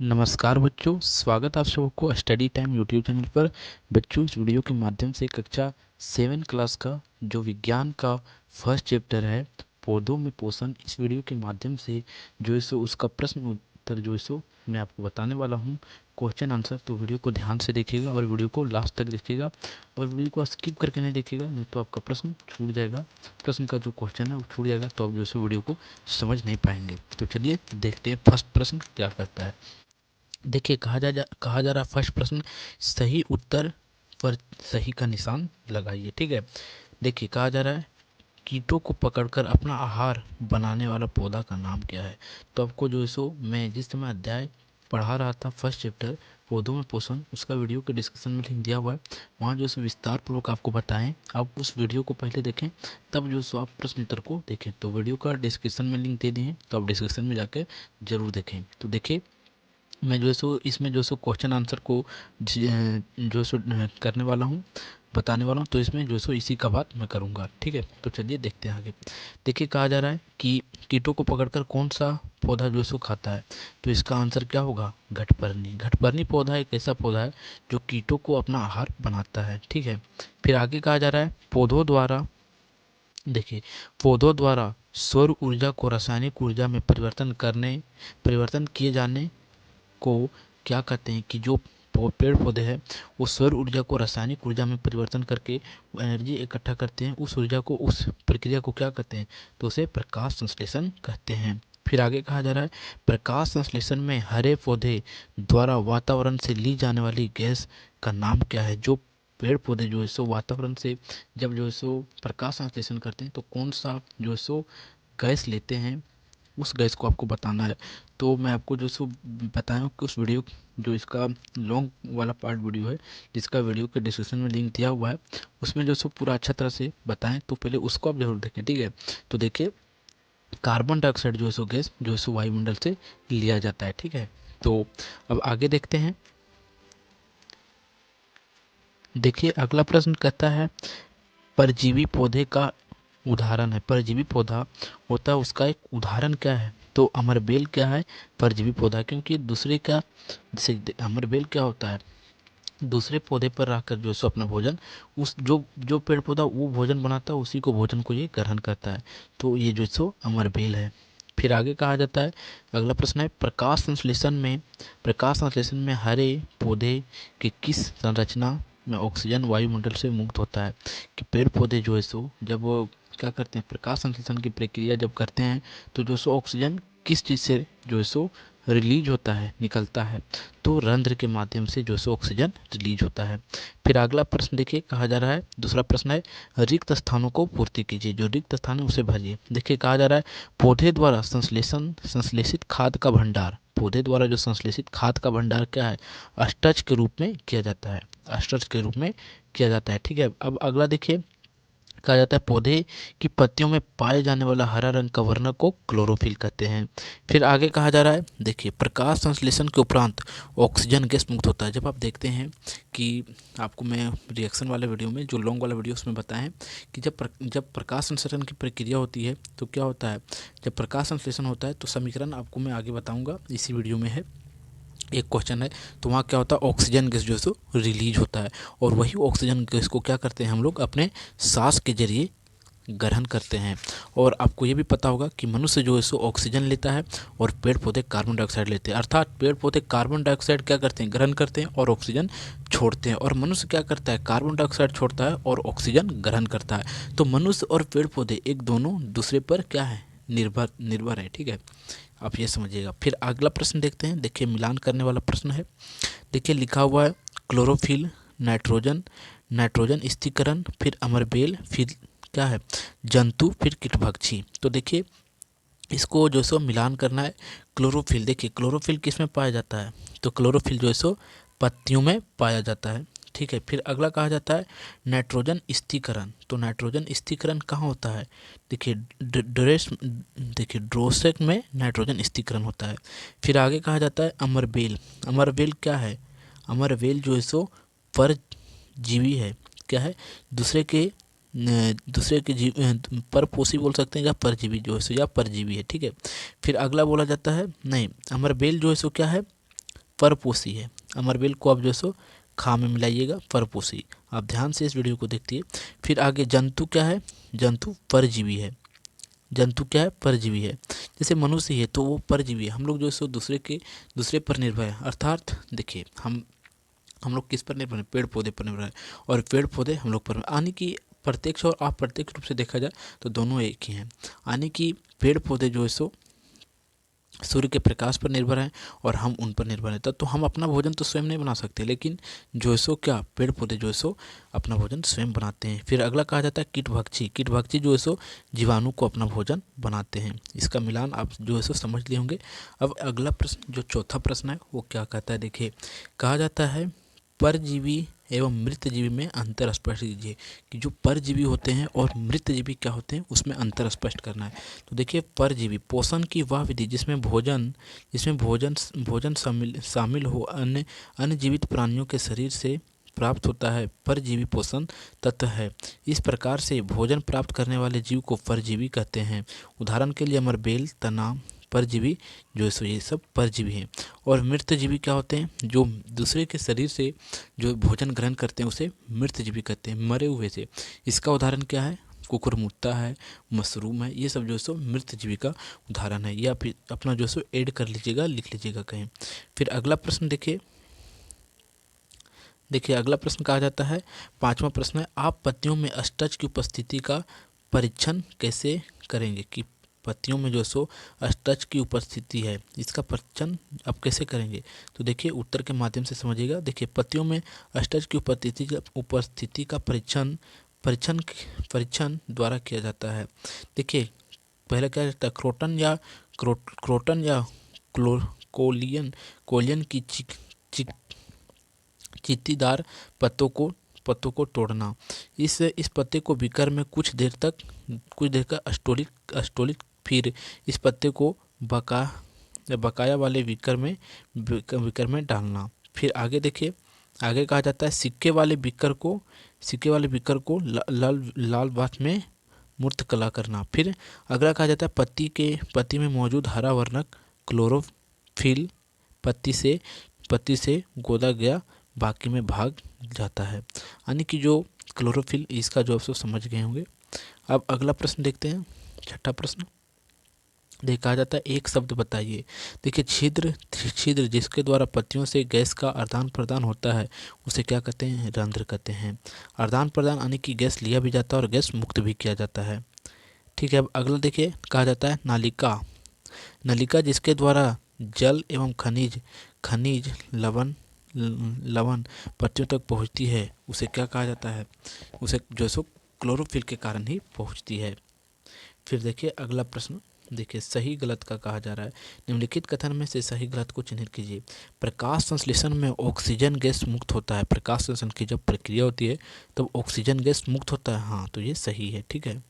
नमस्कार बच्चों, स्वागत आप सबको स्टडी टाइम यूट्यूब चैनल पर। बच्चों, इस वीडियो के माध्यम से कक्षा 7 क्लास का जो विज्ञान का फर्स्ट चैप्टर है पौधों में पोषण, इस वीडियो के माध्यम से जो है सो उसका प्रश्न उत्तर जो है सो मैं आपको बताने वाला हूं, क्वेश्चन आंसर। तो वीडियो को ध्यान से देखिएगा और वीडियो को लास्ट तक देखिएगा और वीडियो को स्किप करके नहीं देखिएगा, नहीं तो आपका प्रश्न छूट जाएगा। प्रश्न का जो क्वेश्चन है वो छूट जाएगा तो आप जो है सो वीडियो को समझ नहीं पाएंगे। तो चलिए देखते हैं फर्स्ट प्रश्न क्या करता है। देखिए, कहा जा रहा फर्स्ट प्रश्न, सही उत्तर पर सही का निशान लगाइए। ठीक है, देखिए कहा जा रहा है कीटों को पकड़कर अपना आहार बनाने वाला पौधा का नाम क्या है। तो आपको जो है सो मैं जिस समय अध्याय पढ़ा रहा था फर्स्ट चैप्टर पौधों में पोषण, उसका वीडियो के डिस्क्रिप्शन में लिंक दिया हुआ है, वहाँ जो है सो विस्तार पूर्वक आपको बताएं। आप उस वीडियो को पहले देखें, तब जो है सो आप प्रश्न उत्तर को देखें। तो वीडियो का डिस्क्रिप्शन में लिंक दे दिए हैं, तो आप डिस्क्रिप्शन में जाकर जरूर देखें। तो देखिए, मैं जो है सो इसमें जो है सो क्वेश्चन आंसर को जो है सो करने वाला हूँ, बताने वाला हूँ। तो इसमें जो है सो इसी का बात मैं करूँगा। ठीक है, तो चलिए देखते हैं आगे। देखिए, कहा जा रहा है कि कीटों को पकड़कर कौन सा पौधा जो है सो खाता है। तो इसका आंसर क्या होगा, घटपर्णी। घटपर्णी पौधा एक ऐसा पौधा है जो कीटों को अपना आहार बनाता है। ठीक है, फिर आगे कहा जा रहा है पौधों द्वारा, देखिए पौधों द्वारा सौर ऊर्जा को रासायनिक ऊर्जा में परिवर्तन किए जाने को क्या कहते हैं। कि जो पेड़ पौधे हैं वो सौर ऊर्जा को रासायनिक ऊर्जा में परिवर्तन करके वो एनर्जी इकट्ठा करते हैं, उस ऊर्जा को, उस प्रक्रिया को क्या कहते हैं, तो उसे प्रकाश संश्लेषण कहते हैं। फिर आगे कहा जा रहा है प्रकाश संश्लेषण में हरे पौधे द्वारा वातावरण से ली जाने वाली गैस का नाम क्या है। जो पेड़ पौधे जो है सो वातावरण से जब जो है सो प्रकाश संश्लेषण करते हैं तो कौन सा जो है सो गैस लेते हैं, उस गैस को आपको बताना है। तो मैं आपको जो सो बताया कि उस वीडियो, जो इसका लॉन्ग वाला पार्ट वीडियो है, जिसका वीडियो के डिस्क्रिप्शन में लिंक दिया हुआ है, उसमें जो सो पूरा अच्छा तरह से बताएं। तो पहले उसको आप जरूर देखें। ठीक है, तो देखिए कार्बन डाइऑक्साइड जो है सो गैस जो है सो वायुमंडल से लिया जाता है। ठीक है, तो अब आगे देखते हैं। देखिए अगला प्रश्न कहता है परजीवी पौधे का उदाहरण है। परजीवी पौधा होता है, उसका एक उदाहरण क्या है। तो अमरबेल क्या है, परजीवी पौधा। क्योंकि दूसरे का, जैसे अमरबेल क्या होता है, दूसरे पौधे पर रहकर जो है सो अपना भोजन, उस जो जो पेड़ पौधा वो भोजन बनाता है, उसी को भोजन को ये ग्रहण करता है। तो ये जो सो अमरबेल है। फिर आगे कहा जाता है, अगला प्रश्न है प्रकाश संश्लेषण में हरे पौधे की किस संरचना में ऑक्सीजन वायुमंडल से मुक्त होता है। कि पेड़ पौधे जो है सो जब वो क्या करते हैं, प्रकाश संश्लेषण की प्रक्रिया जब करते हैं, तो जो सो ऑक्सीजन किस चीज़ से जो है सो रिलीज होता है, निकलता है। तो रंध्र के माध्यम से जो सो ऑक्सीजन रिलीज होता है। फिर अगला प्रश्न देखिए, कहा जा रहा है, दूसरा प्रश्न है रिक्त स्थानों को पूर्ति कीजिए। जो रिक्त स्थान है उसे भरिए। देखिए कहा जा रहा है पौधे द्वारा संश्लेषित खाद का भंडार, पौधे द्वारा जो संश्लेषित खाद का भंडार क्या है, अस्टज के रूप में किया जाता है। अस्टज के रूप में किया जाता है। ठीक है, अब अगला देखिए, कहा जाता है पौधे की पत्तियों में पाए जाने वाला हरा रंग का वर्णक को क्लोरोफिल कहते हैं। फिर आगे कहा जा रहा है, देखिए प्रकाश संश्लेषण के उपरांत ऑक्सीजन गैस मुक्त होता है। जब आप देखते हैं कि आपको मैं रिएक्शन वाले वीडियो में, जो लॉन्ग वाला वीडियो, उसमें बताएं कि जब प्रकाश संश्लेषण की प्रक्रिया होती है तो क्या होता है, जब प्रकाश संश्लेषण होता है तो समीकरण आपको मैं आगे बताऊँगा, इसी वीडियो में है, एक क्वेश्चन है। तो वहाँ क्या होता है, ऑक्सीजन गैस जो है सो रिलीज होता है, और वही ऑक्सीजन गैस को क्या करते हैं हम लोग अपने सांस के जरिए ग्रहण करते हैं। और आपको ये भी पता होगा कि मनुष्य जो है सो ऑक्सीजन लेता है और पेड़ पौधे कार्बन डाइऑक्साइड लेते हैं। अर्थात पेड़ पौधे कार्बन डाइऑक्साइड क्या करते हैं, ग्रहण करते हैं, और ऑक्सीजन छोड़ते हैं। और मनुष्य क्या करता है, कार्बन डाइऑक्साइड छोड़ता है और ऑक्सीजन ग्रहण करता है। तो मनुष्य और पेड़ पौधे एक दोनों दूसरे पर क्या है, निर्भर है। ठीक है, आप ये समझिएगा। फिर अगला प्रश्न देखते हैं। देखिए मिलान करने वाला प्रश्न है। देखिए लिखा हुआ है क्लोरोफिल, नाइट्रोजन, नाइट्रोजन स्थिरीकरण, फिर अमरबेल, फिर क्या है, जंतु, फिर कीटभक्षी। तो देखिए इसको जो सो मिलान करना है। क्लोरोफिल, देखिए क्लोरोफिल किस में पाया जाता है, तो क्लोरोफिल जो है सो पत्तियों में पाया जाता है। ठीक है, फिर अगला कहा जाता है नाइट्रोजन स्थिरीकरण। तो नाइट्रोजन स्थिरीकरण कहाँ होता है, देखिए ड्रोसेक में नाइट्रोजन स्थिरीकरण होता है। फिर आगे कहा जाता है अमरबेल। अमरबेल क्या है, अमरबेल जो है सो परजीवी है। क्या है, दूसरे के जीव परपोषी बोल सकते हैं, या परजीवी जो है सो, या परजीवी है। ठीक है, फिर अगला बोला जाता है, नहीं, अमरबेल जो है सो क्या है, परपोषी है। अमरबेल को आप जो सो खा में मिलाइएगा, परपोषी। आप ध्यान से इस वीडियो को देखिए। फिर आगे जंतु क्या है, जंतु परजीवी है। जंतु क्या है, परजीवी है। जैसे मनुष्य है तो वो परजीवी है, हम लोग जो है सो दूसरे पर निर्भर है। अर्थात देखिए हम लोग किस पर निर्भर है, पेड़ पौधे पर निर्भर है, और पेड़ पौधे हम लोग पर, यानी कि प्रत्यक्ष और अप्रत्यक्ष रूप से देखा जाए तो दोनों एक ही हैं। यानी कि पेड़ पौधे जो है सो सूर्य के प्रकाश पर निर्भर हैं और हम उन पर निर्भर हैं। तो हम अपना भोजन तो स्वयं नहीं बना सकते, लेकिन जो है सो क्या, पेड़ पौधे जो है सो अपना भोजन स्वयं बनाते हैं। फिर अगला कहा जाता है कीटभक्षी। कीटभक्षी जो है सो जीवाणु को अपना भोजन बनाते हैं। इसका मिलान आप जो है सो समझ लिए होंगे। अब अगला प्रश्न, जो चौथा प्रश्न है, वो क्या कहता है, देखिए कहा जाता है परजीवी एवं मृतजीवी में अंतर स्पष्ट कीजिए। कि जो परजीवी होते हैं और मृतजीवी क्या होते हैं, उसमें अंतर स्पष्ट करना है। तो देखिए परजीवी पोषण की वह विधि जिसमें भोजन शामिल हो अन्य जीवित प्राणियों के शरीर से प्राप्त होता है, परजीवी पोषण तत्व है। इस प्रकार से भोजन प्राप्त करने वाले जीव को परजीवी कहते हैं। उदाहरण के लिए अमरबेल, तना, परजीवी जो है सो ये सब परजीवी हैं। और मृतजीवी क्या होते हैं, जो दूसरे के शरीर से जो भोजन ग्रहण करते हैं उसे मृतजीवी कहते हैं, मरे हुए से। इसका उदाहरण क्या है, कुकुरमुत्ता है, मशरूम है, ये सब जो है सो मृतजीवी का उदाहरण है। या फिर अपना जो है सो ऐड कर लीजिएगा, लिख लीजिएगा कहीं। फिर अगला प्रश्न देखिए अगला प्रश्न कहा जाता है, पांचवा प्रश्न है, आप पत्तियों में अस्टच की उपस्थिति का परीक्षण कैसे करेंगे। कि पत्तियों में जो सो अस्टच की उपस्थिति है, इसका परीक्षण आप कैसे करेंगे। तो देखिए उत्तर के माध्यम से समझिएगा। देखिए पत्तियों में अस्टच की उपस्थिति का परीक्षण द्वारा किया जाता है। देखिए पहले क्या जाता है, क्रोटन या कोलियन की चींटीदार पत्तों को तोड़ना। इस पत्ते को बीकर में कुछ देर का अस्टोलिक, फिर इस पत्ते को बकाया वाले बीकर में डालना। फिर आगे देखिए, आगे कहा जाता है सिक्के वाले बीकर को लाल बाथ में मूर्त कला करना। फिर अगला कहा जाता है पत्ती में मौजूद हरा वर्णक क्लोरोफिल पत्ती से गोदा गया बाकी में भाग जाता है। यानी कि जो क्लोरोफिल, इसका जो आप सब समझ गए होंगे। अब अगला प्रश्न देखते हैं, छठा प्रश्न। देखा जाता है एक शब्द बताइए। देखिए छिद्र जिसके द्वारा पत्तियों से गैस का आदान प्रदान होता है उसे क्या कहते हैं, रंध्र कहते हैं। आदान प्रदान यानी कि गैस लिया भी जाता है और गैस मुक्त भी किया जाता है। ठीक है। अब अगला देखिए, कहा जाता है नलिका जिसके द्वारा जल एवं खनिज लवण पत्तियों तक पहुंचती है उसे क्या कहा जाता है, उसे जो सो क्लोरोफिल के कारण ही पहुंचती है। फिर देखिए अगला प्रश्न, देखिए सही गलत का कहा जा रहा है। निम्नलिखित कथन में से सही गलत को चिन्हित कीजिए। प्रकाश संश्लेषण में ऑक्सीजन गैस मुक्त होता है। प्रकाश संश्लेषण की जब प्रक्रिया होती है तब ऑक्सीजन गैस मुक्त होता है। हाँ, तो ये सही है। ठीक है,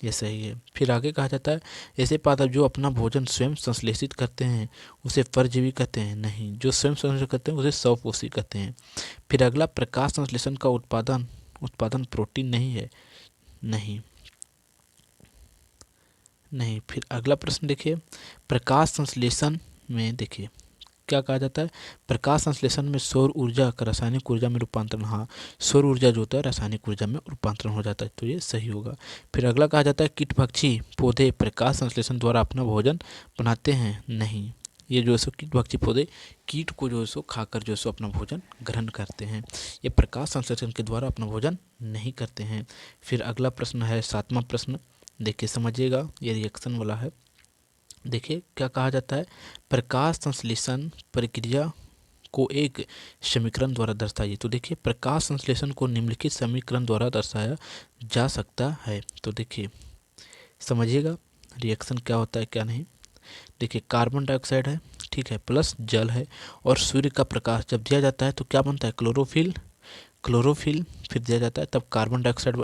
ये सही है। फिर आगे कहा जाता है ऐसे पादप जो अपना भोजन स्वयं संश्लेषित करते हैं उसे परजीवी कहते हैं। नहीं, जो स्वयं संश्लेषित करते हैं उसे स्वपोषी कहते हैं। फिर अगला, प्रकाश संश्लेषण का उत्पादन प्रोटीन नहीं है। नहीं। फिर अगला प्रश्न देखिए, प्रकाश संश्लेषण में देखिए क्या कहा जाता है, प्रकाश संश्लेषण में सौर ऊर्जा का रासायनिक ऊर्जा में रूपांतरण। हाँ, सौर ऊर्जा जो होता है रासायनिक ऊर्जा में रूपांतरण हो जाता है, तो ये सही होगा। फिर अगला कहा जाता है कीटभक्षी पौधे प्रकाश संश्लेषण द्वारा अपना भोजन बनाते हैं। नहीं, ये जो है सो कीटभक्षी पौधे कीट को जो है सो खाकर जो है सो अपना भोजन ग्रहण करते हैं, ये प्रकाश संश्लेषण के द्वारा अपना भोजन नहीं करते हैं। फिर अगला प्रश्न है सातवां प्रश्न, देखिए समझिएगा, ये रिएक्शन वाला है। देखिए क्या कहा जाता है, प्रकाश संश्लेषण प्रक्रिया को एक समीकरण द्वारा दर्शाइए। तो देखिए प्रकाश संश्लेषण को निम्नलिखित समीकरण द्वारा दर्शाया जा सकता है। तो देखिए समझिएगा रिएक्शन क्या होता है क्या नहीं। देखिए कार्बन डाइऑक्साइड है, ठीक है, प्लस जल है और सूर्य का प्रकाश जब दिया जाता है तो क्या बनता है, क्लोरोफिल फिर दिया जाता है तब कार्बन डाइऑक्साइड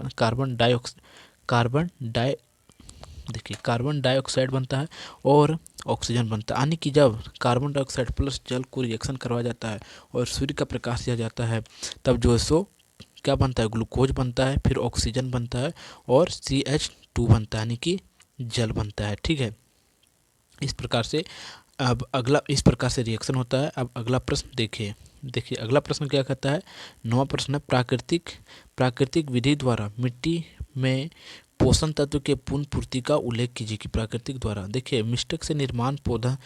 बनता है और ऑक्सीजन बनता है। यानी कि जब कार्बन डाइऑक्साइड प्लस जल को रिएक्शन करवाया जाता है और सूर्य का प्रकाश दिया जाता है तब जो है सो क्या बनता है, ग्लूकोज बनता है, फिर ऑक्सीजन बनता है और CH2 बनता है, यानी कि जल बनता है। ठीक है, इस प्रकार से अब अगला इस प्रकार से रिएक्शन होता है। अब अगला प्रश्न देखिए, अगला प्रश्न क्या कहता है। 9वां प्रश्न है, प्राकृतिक विधि द्वारा मिट्टी में पोषण तत्व के पूर्ण पूर्ति का उल्लेख कीजिए। कि प्राकृतिक द्वारा, देखिए मिष्टक से निर्माण पौधा,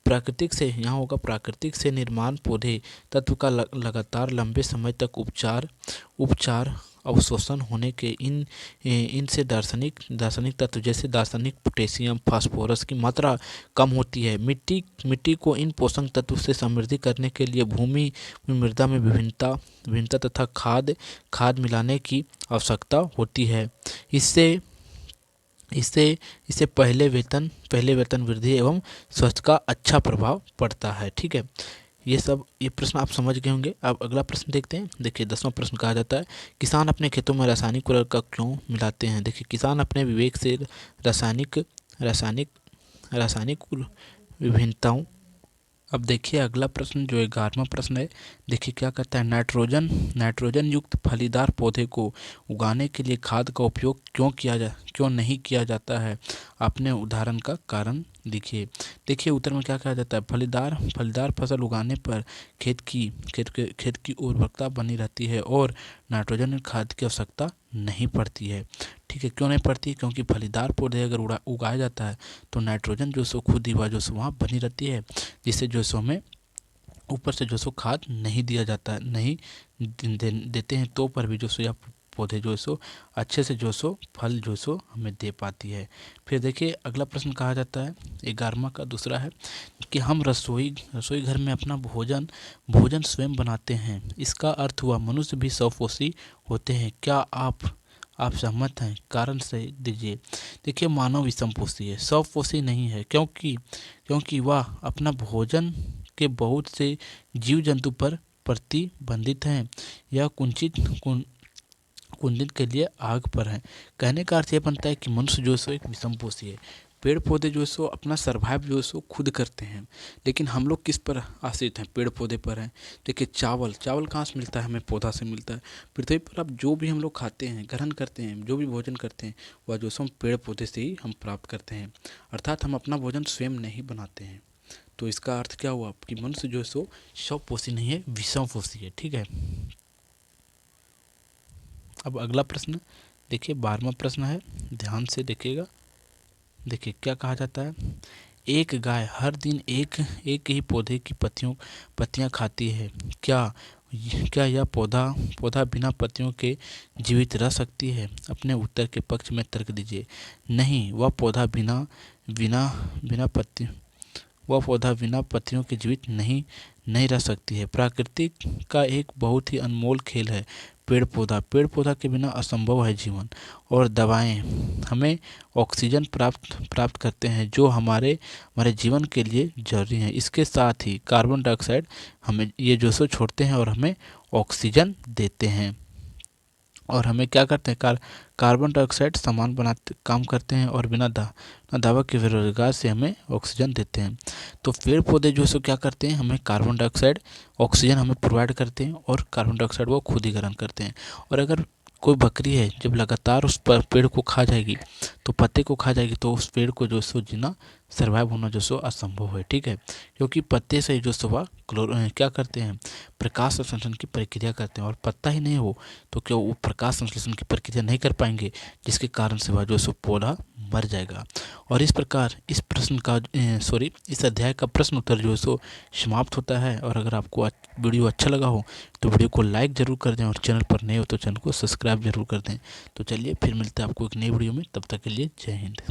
प्राकृतिक से यहाँ होगा, प्राकृतिक से निर्माण पौधे तत्व का लगातार लंबे समय तक उपचार अवशोषण होने के इनसे दार्शनिक तत्व जैसे दार्शनिक पोटेशियम फास्फोरस की मात्रा कम होती है। मिट्टी को इन पोषक तत्व से समृद्धि करने के लिए भूमि में मृदा में विभिन्नता तथा खाद मिलाने की आवश्यकता होती है। इससे पहले वेतन वृद्धि एवं स्वास्थ्य का अच्छा प्रभाव पड़ता है। ठीक है, ये प्रश्न आप समझ गए होंगे। अब अगला प्रश्न देखते हैं। देखिए 10वां प्रश्न कहा जाता है, किसान अपने खेतों में रासायनिक उर्वरक क्यों मिलाते हैं। देखिए किसान अपने विवेक से रासायनिक विभिन्नताओं। अब देखिए अगला प्रश्न जो 11वां प्रश्न है, देखिए क्या कहता है, नाइट्रोजन युक्त फलीदार पौधे को उगाने के लिए खाद का उपयोग क्यों नहीं किया जाता है। आपने उदाहरण का कारण लिखिए। देखिए उत्तर में क्या कहा जाता है, फलीदार फसल उगाने पर खेत की उर्वरकता बनी रहती है और नाइट्रोजन खाद की आवश्यकता नहीं पड़ती है। ठीक है, क्यों नहीं पड़ती, क्योंकि फलीदार पौधे अगर उगाया जाता है तो नाइट्रोजन जो सो खुद ही जो सो वहाँ बनी रहती है, जिससे जो सो हमें ऊपर से जो सो खाद नहीं दिया जाता है, नहीं देते हैं तो पर भी जो सो या पौधे जो सो अच्छे से जो सो फल जो सो हमें दे पाती है। फिर देखिए अगला प्रश्न कहा जाता है 11वां का दूसरा है कि हम रसोई घर में अपना भोजन स्वयं बनाते हैं। इसका अर्थ हुआ मनुष्य भी स्वपोषी होते हैं। क्या आप सहमत हैं, कारण से दीजिए। देखिए मानव विषमपोषी है, स्वपोषी नहीं है, क्योंकि वह अपना भोजन के बहुत से जीव जंतु पर प्रतिबंधित हैं या कुंदित के लिए आग पर है। कहने का अर्थ यह बनता है कि मनुष्य जो सो एक विषमपोषी है। पेड़ पौधे जो सो अपना सर्वाइव जो सो खुद करते हैं, लेकिन हम लोग किस पर आश्रित हैं, पेड़ पौधे पर हैं। देखिए चावल कहाँ से मिलता है, हमें पौधा से मिलता है। पृथ्वी पर अब जो भी हम लोग खाते हैं, ग्रहण करते हैं, जो भी भोजन करते हैं, वह जो सो हम पेड़ पौधे से ही हम प्राप्त करते हैं। अर्थात हम अपना भोजन स्वयं नहीं बनाते हैं। तो इसका अर्थ क्या हुआ कि मनुष्य जो सो स्वपोषी नहीं है, विषमपोषी है। ठीक है, अब अगला प्रश्न देखिए 12वां प्रश्न है, ध्यान से देखिएगा। देखिए क्या कहा जाता है, एक गाय हर दिन एक ही पौधे की पत्तियां खाती है। क्या यह पौधा बिना पत्तियों के जीवित रह सकती है। अपने उत्तर के पक्ष में तर्क दीजिए। नहीं, वह पौधा बिना पत्तियों के जीवित नहीं रह सकती है। प्रकृति का एक बहुत ही अनमोल खेल है पेड़ पौधा के बिना असंभव है जीवन। और दवाएं हमें ऑक्सीजन प्राप्त करते हैं जो हमारे जीवन के लिए जरूरी है। इसके साथ ही कार्बन डाइऑक्साइड हमें ये जो सो छोड़ते हैं और हमें ऑक्सीजन देते हैं। और हमें क्या करते हैं, कार्बन डाइऑक्साइड सामान बनाते काम करते हैं और बिना दवा के बेरोजगार से हमें ऑक्सीजन देते हैं। तो पेड़ पौधे जो सो क्या करते हैं, हमें कार्बन डाइऑक्साइड ऑक्सीजन हमें प्रोवाइड करते हैं और कार्बन डाइऑक्साइड वो खुद ही ग्रहण करते हैं। और अगर कोई बकरी है जब लगातार उस पेड़ को खा जाएगी, तो पत्ते को खा जाएगी, तो उस पेड़ को जो सो जीना सर्वाइव होना जो सो असंभव है। ठीक है, क्योंकि पत्ते से जो सो क्या करते हैं, प्रकाश संश्लेषण की प्रक्रिया करते हैं। और पत्ता ही नहीं हो तो क्या वो प्रकाश संश्लेषण की प्रक्रिया नहीं कर पाएंगे, जिसके कारण से वह जो सो पौधा मर जाएगा। और इस प्रकार इस अध्याय का प्रश्न उत्तर जो सो समाप्त होता है। और अगर आपको वीडियो अच्छा लगा हो तो वीडियो को लाइक जरूर कर दें, और चैनल पर नए हो तो चैनल को सब्सक्राइब जरूर कर दें। तो चलिए फिर मिलते हैं आपको एक नई वीडियो में, तब तक के लिए जय हिंद।